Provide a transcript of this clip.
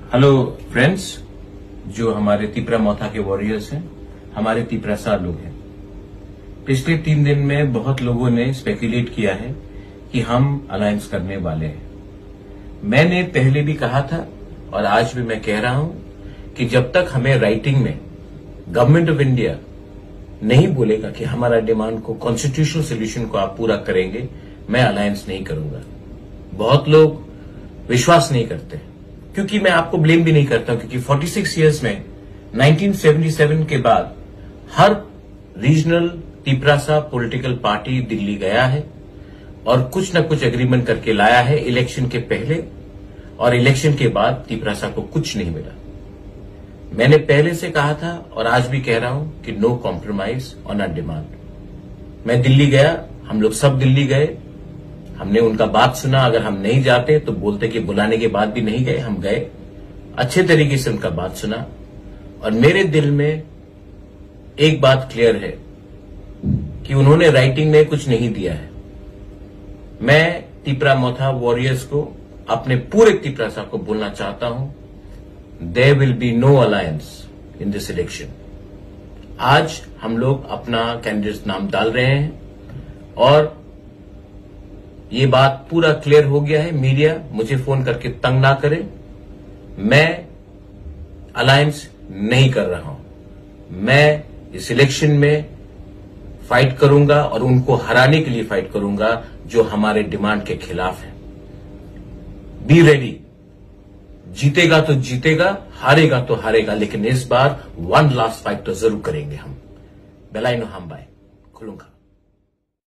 Hello friends, जो हमारे तिपरा मोथा के वॉरियर्स हैं, हमारे तिपरासा लोग हैं। पिछले 3 दिन में बहुत लोगों ने स्पेकुलेट किया है कि हम अलायंस करने वाले हैं। मैंने पहले भी कहा था और आज भी मैं कह रहा हूं कि जब तक हमें राइटिंग में गवर्नमेंट ऑफ इंडिया नहीं बोलेगा कि हमारा डिमांड को, कॉन्स्टिट्यूशनल सोल्यूशन को आप पूरा करेंगे, मैं अलायंस नहीं करूंगा। बहुत लोग विश्वास नहीं करते, क्योंकि मैं आपको ब्लेम भी नहीं करता, क्योंकि 46 इयर्स में 1977 के बाद हर regional Tiprasa political party Delhi गया है और कुछ न कुछ एग्रीमेंट करके लाया है इलेक्शन के पहले और इलेक्शन के बाद तिपरासा को कुछ नहीं मिला। मैंने पहले से कहा था और आज भी कह रहा हूं कि no compromise on our demand. मैं दिल्ली गया, हम लोग सब दिल्ली गए, हमने उनका बात सुना। अगर हम नहीं जाते तो बोलते कि बुलाने के बाद भी नहीं गए, हम गए, अच्छे तरीके से उनका बात सुना और मेरे दिल में एक बात क्लियर है कि उन्होंने राइटिंग में कुछ नहीं दिया है। मैं तिपरा मोथा वॉरियर्स को, अपने पूरे तिपरासा को बोलना चाहता हूं, there will be no alliance in this election. आज हम लोग अपना कैंडिडेट नाम डाल रहे हैं और ये बात पूरा क्लियर हो गया है। मीडिया मुझे फोन करके तंग ना करे, मैं अलायंस नहीं कर रहा हूं। मैं इस इलेक्शन में फाइट करूंगा और उनको हराने के लिए फाइट करूंगा जो हमारे डिमांड के खिलाफ है। बी रेडी, जीतेगा तो जीतेगा, हारेगा तो हारेगा, लेकिन इस बार वन लास्ट फाइट तो जरूर करेंगे हम। बेलाइनो हम बाय खुलूंगा।